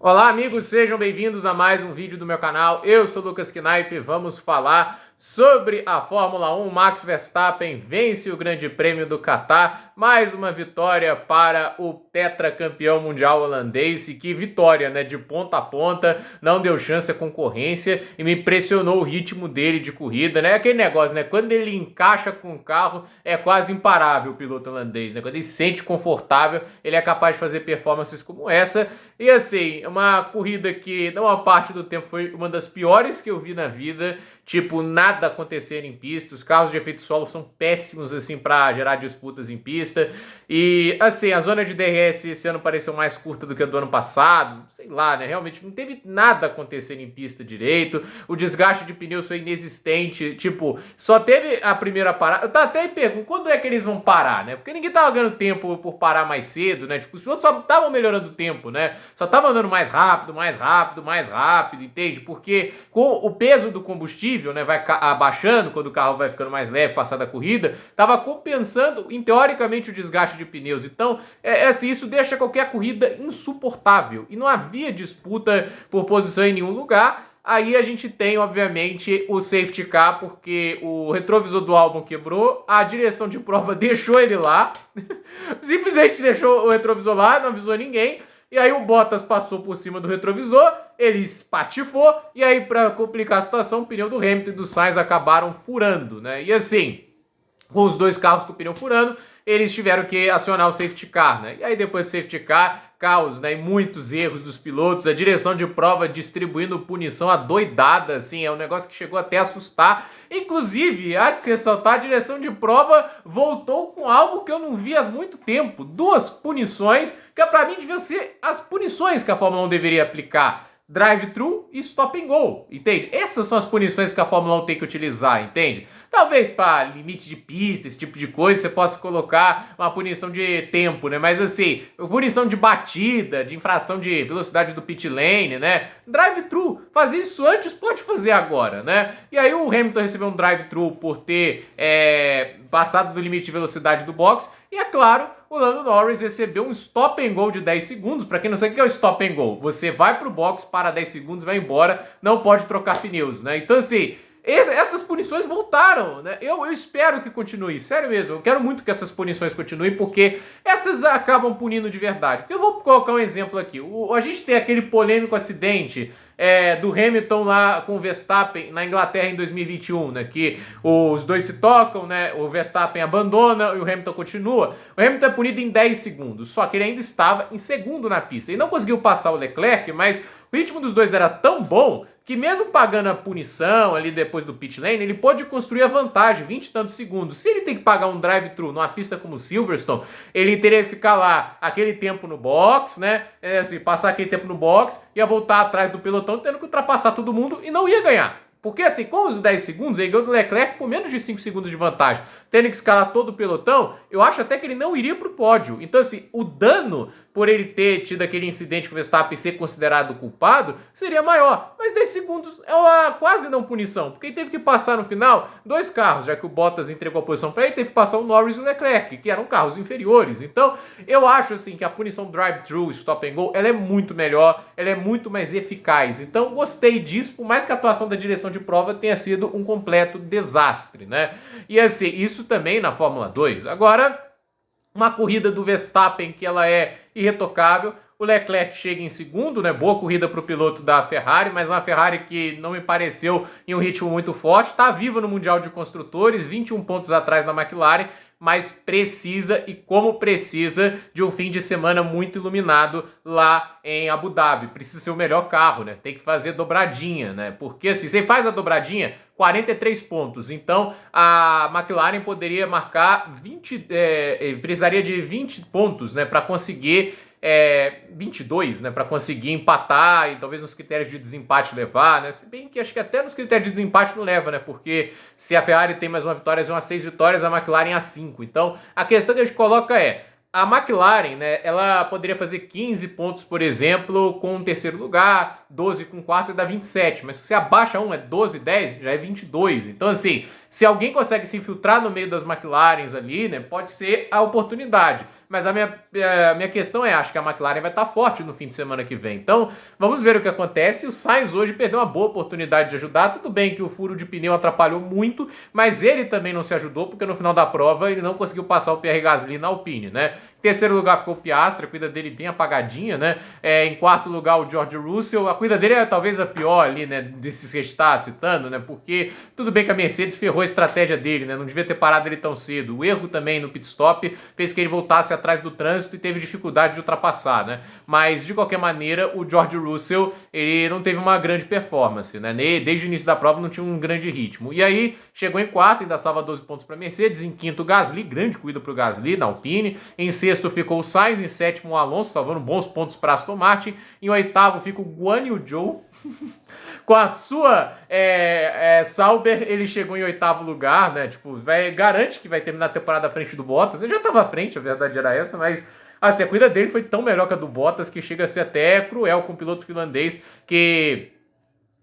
Olá, amigos, sejam bem-vindos a mais um vídeo do meu canal. Eu sou Lucas Knaip e vamos falar sobre a Fórmula 1. Max Verstappen vence o Grande Prêmio do Catar, mais uma vitória para o tetracampeão mundial holandês. E que vitória, né? De ponta a ponta, não deu chance à concorrência e me impressionou o ritmo dele de corrida, né? Aquele negócio, né? Quando ele encaixa com o carro, é quase imparável o piloto holandês, né? Quando ele se sente confortável, ele é capaz de fazer performances como essa. E assim, uma corrida que, na maior parte do tempo, foi uma das piores que eu vi na vida. Tipo, nada acontecer em pista. Os carros de efeito solo são péssimos, assim, para gerar disputas em pista. E, assim, a zona de DRS esse ano pareceu mais curta do que a do ano passado. Sei lá, né? Realmente não teve nada acontecer em pista direito. O desgaste de pneus foi inexistente. Tipo, só teve a primeira parada. Eu até pergunto, quando é que eles vão parar, né? Porque ninguém tava ganhando tempo por parar mais cedo, né? Tipo, os pilotos só estavam melhorando o tempo, né? Só tava andando mais rápido, entende? Porque com o peso do combustível, né, vai abaixando quando o carro vai ficando mais leve, passada a corrida, tava compensando, teoricamente, o desgaste de pneus. Então, assim, isso deixa qualquer corrida insuportável. E não havia disputa por posição em nenhum lugar. Aí a gente tem, obviamente, o safety car, porque o retrovisor do Albon quebrou, a direção de prova deixou ele lá, simplesmente deixou o retrovisor lá, não avisou ninguém. E aí o Bottas passou por cima do retrovisor, ele espatifou, e aí, para complicar a situação, o pneu do Hamilton e do Sainz acabaram furando, né? E assim, com os dois carros com o pneu furando, eles tiveram que acionar o safety car, né? E aí depois do safety car, caos, né? E muitos erros dos pilotos, a direção de prova distribuindo punição adoidada, assim, é um negócio que chegou até a assustar. Inclusive, há de se ressaltar, a direção de prova voltou com algo que eu não vi há muito tempo. Duas punições, que pra mim deviam ser as punições que a Fórmula 1 deveria aplicar. Drive-thru e stop and go, entende? Essas são as punições que a Fórmula 1 tem que utilizar, entende? Talvez para limite de pista, esse tipo de coisa, você possa colocar uma punição de tempo, né? Mas assim, punição de batida, de infração de velocidade do pit lane, né? Drive-thru, fazer isso antes, pode fazer agora, né? E aí o Hamilton recebeu um drive-thru por ter passado do limite de velocidade do box. E é claro, o Lando Norris recebeu um stop and go de 10 segundos. Para quem não sabe o que é o stop and go, você vai pro box, para 10 segundos, vai embora, não pode trocar pneus, né? Então assim, essas punições voltaram, né? Eu espero que continue, sério mesmo. Eu quero muito que essas punições continuem, porque essas acabam punindo de verdade. Eu vou colocar um exemplo aqui. A gente tem aquele polêmico acidente do Hamilton lá com o Verstappen na Inglaterra em 2021, né? Que os dois se tocam, né? O Verstappen abandona e o Hamilton continua. O Hamilton é punido em 10 segundos, só que ele ainda estava em segundo na pista. Ele não conseguiu passar o Leclerc, mas o ritmo dos dois era tão bom que mesmo pagando a punição ali depois do pit lane, ele pôde construir a vantagem, 20 e tantos segundos. Se ele tem que pagar um drive-thru numa pista como Silverstone, ele teria que ficar lá aquele tempo no box, né? Assim, passar aquele tempo no box, ia voltar atrás do pelotão, tendo que ultrapassar todo mundo e não ia ganhar. Porque assim, com os 10 segundos, ele ganhou do Leclerc por menos de 5 segundos de vantagem. Tendo que escalar todo o pelotão, eu acho até que ele não iria pro pódio. Então assim, o dano por ele ter tido aquele incidente com o Verstappen ser considerado culpado, seria maior. Mas 10 segundos é uma quase não punição, porque ele teve que passar no final dois carros, já que o Bottas entregou a posição para ele, teve que passar o Norris e o Leclerc, que eram carros inferiores. Então, eu acho assim que a punição drive-thru, stop and go, ela é muito melhor, ela é muito mais eficaz. Então, gostei disso, por mais que a atuação da direção de prova tenha sido um completo desastre, né? E assim, isso também na Fórmula 2. Agora, uma corrida do Verstappen que ela é irretocável. O Leclerc chega em segundo, né? Boa corrida para o piloto da Ferrari, mas uma Ferrari que não me pareceu em um ritmo muito forte. Está viva no Mundial de Construtores, 21 pontos atrás da McLaren, mas precisa, e como precisa, de um fim de semana muito iluminado lá em Abu Dhabi. Precisa ser o melhor carro, né? Tem que fazer dobradinha, né? Porque assim, você faz a dobradinha, 43 pontos. Então, a McLaren poderia marcar 20, precisaria de 20 pontos, né? Para conseguir 22, né, para conseguir empatar e talvez nos critérios de desempate levar, né, se bem que acho que até nos critérios de desempate não leva, né, porque se a Ferrari tem mais uma vitória, são as 6 vitórias, a McLaren as 5, então a questão que a gente coloca a McLaren, né, ela poderia fazer 15 pontos, por exemplo, com o terceiro lugar, 12 com o quarto e dá 27, mas se você abaixa um, é 12, 10, já é 22, então assim, Se alguém consegue se infiltrar no meio das McLarens ali, né, pode ser a oportunidade. Mas a minha questão é, acho que a McLaren vai estar forte no fim de semana que vem. Então, vamos ver o que acontece. O Sainz hoje perdeu uma boa oportunidade de ajudar. Tudo bem que o furo de pneu atrapalhou muito, mas ele também não se ajudou, porque no final da prova ele não conseguiu passar o Pierre Gasly na Alpine, né? Em terceiro lugar ficou o Piastri, a corrida dele bem apagadinha, né? Em quarto lugar o George Russell, a corrida dele é talvez a pior ali, né? Desses que a gente está citando, né? Porque tudo bem que a Mercedes ferrou a estratégia dele, né? Não devia ter parado ele tão cedo. O erro também no pit stop fez que ele voltasse atrás do trânsito e teve dificuldade de ultrapassar, né? Mas de qualquer maneira, o George Russell, ele não teve uma grande performance, né? Desde o início da prova não tinha um grande ritmo. E aí chegou em quarto, ainda salva 12 pontos para a Mercedes. Em quinto, o Gasly, grande corrida para o Gasly na Alpine. Em sexto ficou o Sainz, em sétimo o Alonso, salvando bons pontos para Aston Martin. Em oitavo fica o Guan Yu Zhou. Com a sua Sauber, ele chegou em oitavo lugar, né? Tipo, garante que vai terminar a temporada à frente do Bottas. Ele já estava à frente, a verdade era essa, mas assim, a corrida dele foi tão melhor que a do Bottas que chega a ser até cruel com o piloto finlandês que,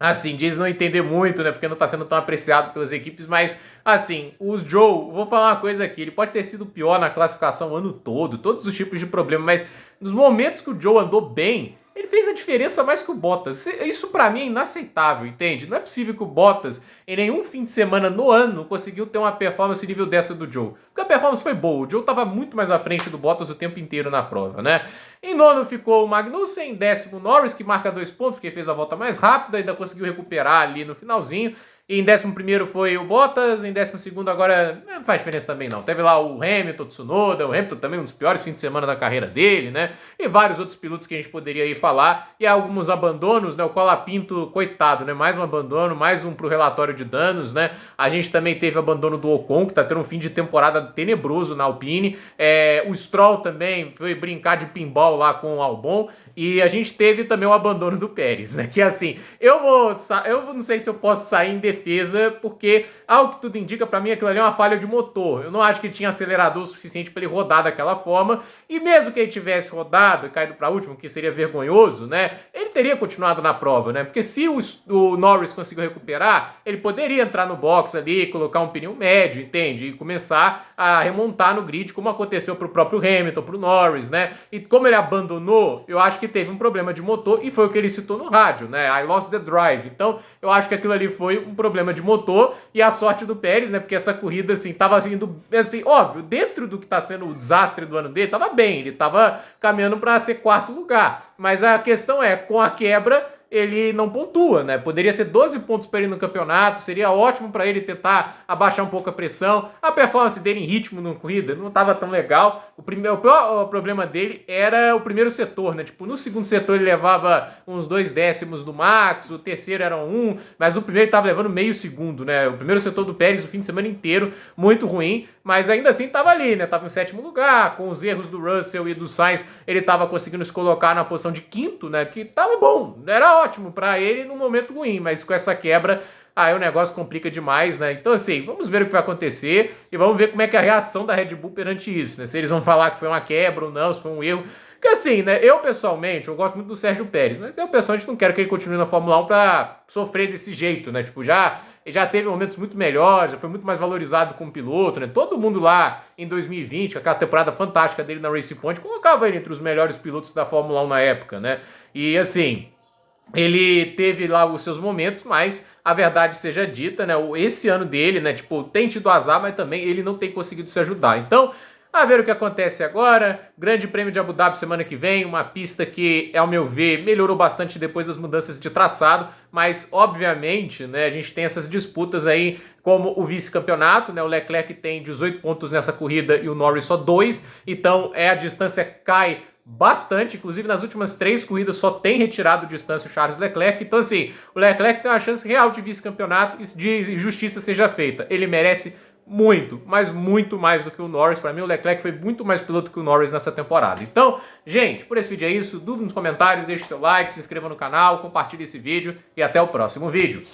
assim, diz não entender muito, né? Porque não está sendo tão apreciado pelas equipes, mas, assim, o Zhou, vou falar uma coisa aqui, ele pode ter sido pior na classificação o ano todo, todos os tipos de problema, mas nos momentos que o Zhou andou bem, ele fez a diferença mais que o Bottas. Isso pra mim é inaceitável, entende? Não é possível que o Bottas, em nenhum fim de semana no ano, conseguiu ter uma performance nível dessa do Zhou. Porque a performance foi boa. O Zhou estava muito mais à frente do Bottas o tempo inteiro na prova, né? Em nono ficou o Magnussen, em décimo Norris, que marca 2 pontos, porque fez a volta mais rápida, ainda conseguiu recuperar ali no finalzinho. E em 11º foi o Bottas, em 12º agora não faz diferença também não. Teve lá o Hamilton, o Tsunoda, o Hamilton também um dos piores fins de semana da carreira dele, né? E vários outros pilotos que a gente poderia aí falar. E alguns abandonos, né? O Colapinto, coitado, né? Mais um abandono, mais um pro relatório de danos, né? A gente também teve abandono do Ocon, que tá tendo um fim de temporada tenebroso na Alpine. O Stroll também foi brincar de pinball lá com o Albon. E a gente teve também o abandono do Pérez, né? Que assim, eu não sei se eu posso sair em defesa, porque ao que tudo indica, pra mim aquilo ali é uma falha de motor. Eu não acho que tinha acelerador suficiente para ele rodar daquela forma. E mesmo que ele tivesse rodado e caído para último, que seria vergonhoso, né? Ele teria continuado na prova, né? Porque se o Norris conseguiu recuperar, ele poderia entrar no box ali, colocar um pneu médio, entende? E começar a remontar no grid, como aconteceu pro próprio Hamilton, pro Norris, né? E como ele abandonou, eu acho que teve um problema de motor e foi o que ele citou no rádio, né? I lost the drive. Então, eu acho que aquilo ali foi um problema de motor e a sorte do Pérez, né? Porque essa corrida, assim, tava indo, assim, óbvio, dentro do que tá sendo o desastre do ano dele, tava bem, ele tava caminhando para ser quarto lugar. Mas a questão é, com a quebra, ele não pontua, né? Poderia ser 12 pontos para ele no campeonato, seria ótimo para ele tentar abaixar um pouco a pressão. A performance dele em ritmo na corrida não estava tão legal. O pior problema dele era o primeiro setor, né? Tipo, no segundo setor ele levava uns 2 décimos do Max, o terceiro era 1, mas o primeiro ele estava levando meio segundo, né? O primeiro setor do Pérez o fim de semana inteiro, muito ruim, mas ainda assim estava ali, né? Tava em sétimo lugar, com os erros do Russell e do Sainz, ele estava conseguindo se colocar na posição de quinto, né? Que tava bom, era ótimo para ele num momento ruim, mas com essa quebra, aí o negócio complica demais, né? Então, assim, vamos ver o que vai acontecer e vamos ver como é que é a reação da Red Bull perante isso, né? Se eles vão falar que foi uma quebra ou não, se foi um erro. Porque assim, né, eu pessoalmente, eu gosto muito do Sérgio Pérez, mas eu pessoalmente não quero que ele continue na Fórmula 1 pra sofrer desse jeito, né? Tipo, já teve momentos muito melhores, já foi muito mais valorizado como piloto, né? Todo mundo lá em 2020, aquela temporada fantástica dele na Racing Point, colocava ele entre os melhores pilotos da Fórmula 1 na época, né? E assim, ele teve lá os seus momentos, mas a verdade seja dita, né? Esse ano dele, né? Tipo, tem tido azar, mas também ele não tem conseguido se ajudar. Então, a ver o que acontece agora. Grande Prêmio de Abu Dhabi semana que vem, uma pista que, ao meu ver, melhorou bastante depois das mudanças de traçado, mas obviamente, né, a gente tem essas disputas aí como o vice-campeonato, né? O Leclerc tem 18 pontos nessa corrida e o Norris só 2, então a distância cai bastante, inclusive nas últimas 3 corridas só tem retirado distância o Charles Leclerc, então assim, o Leclerc tem uma chance real de vice-campeonato e de justiça seja feita, ele merece muito, mas muito mais do que o Norris. Para mim o Leclerc foi muito mais piloto que o Norris nessa temporada. Então, gente, por esse vídeo é isso, dúvida nos comentários, deixe seu like, se inscreva no canal, compartilhe esse vídeo e até o próximo vídeo.